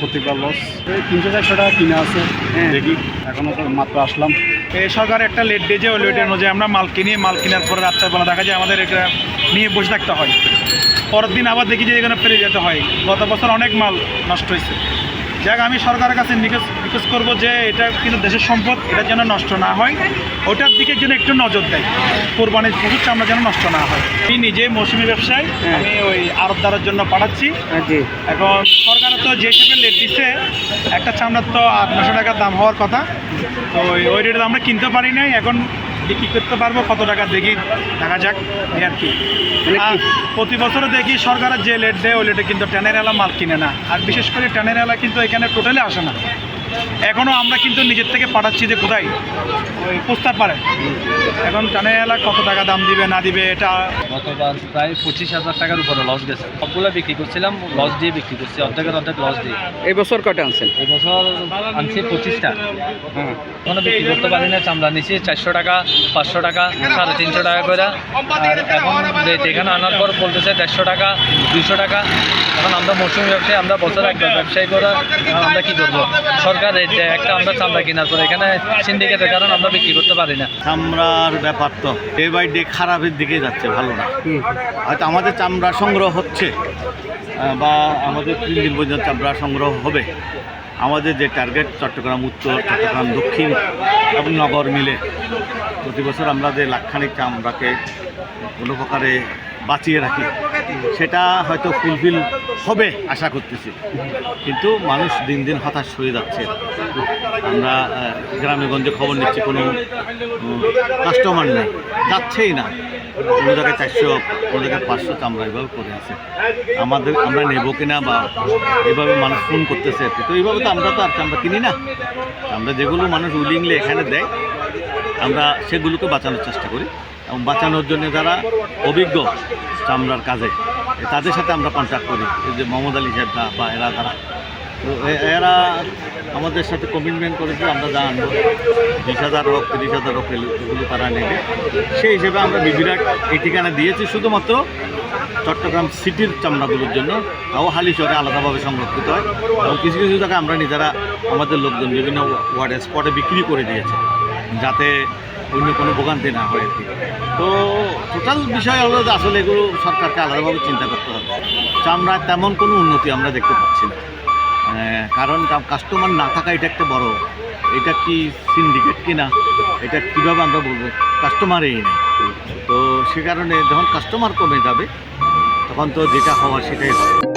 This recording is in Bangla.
প্রতিবার লস। এই 300-400 টাকা কিনে আছে, দেখি এখনো তো মাত্র আসলাম। এই সরকার একটা লেট দিয়েছে, ওই লেট অনুযায়ী আমরা মাল কিনি, মাল কেনার পরে রাত্রেবেলা দেখা যায় আমাদের এটা নিয়ে বসে থাকতে হয়। পরের দিন আবার দেখি যে এখানে ফেলে যেতে হয়। গত বছর অনেক মাল নষ্ট হয়েছে। যাক, আমি সরকারের কাছে রিকোয়েস্ট করবো যে এটা কিন্তু দেশের সম্পদ, এটা যেন নষ্ট না হয়, ওটার দিকে যেন একটু নজর দেয়। কোরবানির প্রচুর চামড়া যেন নষ্ট না হয়। আমি নিজে মৌসুমি ব্যবসায়ী, আমি ওই আড়তদারের জন্য পাঠাচ্ছি। এখন সরকারের তো যে হিসেবে লেট দিচ্ছে, একটা চামড়ার তো 800 টাকার দাম হওয়ার কথা, তো ওই রেটে আমরা কিনতে পারি নাই। এখন বিক্রি করতে পারবো কত টাকা দেখি, দেখা যাক এই আর কি। আর প্রতি বছরও দেখি সরকারের যে লেট দেয় ওই লেটে কিন্তু ট্যানের এলা মাল কিনে না, আর বিশেষ করে ট্যানের এলা কিন্তু এখানে টোটালি আসে না। এখনও আমরা কিন্তু নিজের থেকে পাঠাচ্ছি যে কোথায় ওই প্রস্তাব পারে। এখন ট্যানের এলা কত টাকা দাম দিবে না দিবে এটা গতবার প্রায় 25,000 টাকার উপরে লস গেছে। সবগুলো বিক্রি করছিলাম, লস দিয়ে বিক্রি করছি, অর্ধেকের অর্ধেক লস দিয়ে। এই বছর কটা আনছেন? এই বছর আনছি 25টা। এখনো বিক্রি করতে পারি না। চামড়া নিচ্ছি 400 টাকা, 500 টাকা, 350 টাকা করে। আর এখন এখানে আনার পর বলতেছে 150 টাকা, 200 টাকা। এখন আমরা মৌসুমি ব্যবসায়ী, আমরা বছর একবার ব্যবসায়ী করে আমরা কী করবো? সরকার রেট দেয় একটা, আমরা চামড়া কেনার পরে এখানে সিন্ডিকেটের কারণ আমরা বিক্রি করতে পারি না। চামড়ার ব্যাপার তো ডে বাই ডে খারাপের দিকে যাচ্ছে, ভালো না। হয়তো আমাদের চামড়া সংগ্রহ হচ্ছে বা আমাদের 3 দিন পর্যন্ত চামড়া সংগ্রহ হবে। আমাদের যে টার্গেট চট্টগ্রাম উত্তর, চট্টগ্রাম দক্ষিণ এবং নগর মিলে প্রতি বছর আমরা যে লাখখানিক চামড়াকে কোনো প্রকারে বাঁচিয়ে রাখি, সেটা হয়তো ফুলফিল হবে আশা করতেছি। কিন্তু মানুষ দিন দিন হতাশ হয়ে যাচ্ছে। আমরা গ্রামে গঞ্জে খবর নিচ্ছি, কোনো কাস্টমার নেই, যাচ্ছেই না। কোনো জায়গায় 400, কোনো জায়গায় 500 চামড়া এভাবে করে আছে। আমরা নেবো কিনা বা এভাবে মানুষ ফোন করতেছে। তো এইভাবে তো আমরা তো আর চামড়া কিনি না। আমরা যেগুলো মানুষ উইলিংলি এখানে দেয়, আমরা সেগুলোকে বাঁচানোর চেষ্টা করি। এবং বাঁচানোর জন্য যারা অভিজ্ঞ চামড়ার কাজে, তাদের সাথে আমরা কন্ট্যাক্ট করি। এই যে মোহাম্মদ আলী সাহেবরা বা তারা তো এরা আমাদের সাথে কমিটমেন্ট করেছে, আমরা যা আনবো 20,000 হোক, 30,000 হোক, এগুলো তারা নেবে। সেই হিসেবে আমরা বিবিরাট এই ঠিকানা দিয়েছি শুধুমাত্র চট্টগ্রাম সিটির চামড়াগুলোর জন্য। তাও হালিশহরে আলাদাভাবে সংরক্ষিত হয় এবং কিছু কিছু জায়গায় আমরা নিজেরা আমাদের লোকজন বিভিন্ন ওয়ার্ডে স্পটে বিক্রি করে দিয়েছে, যাতে অন্য কোনো ভোগান্তি না হয় আর কি। তো টোটাল বিষয় হলো যে আসলে এগুলো সরকারকে আলাদাভাবে চিন্তা করতে হবে। চামড়ায় তেমন কোনো উন্নতি আমরা দেখতে পাচ্ছি না, কারণ কাস্টমার না থাকা এটা একটা বড়। এটা কি সিন্ডিকেট কিনা, এটা কীভাবে আমরা বলবো? কাস্টমারই নেই। তো সে কারণে যখন কাস্টমার কমে যাবে তখন তো যেটা হওয়ার সেটাই হবে।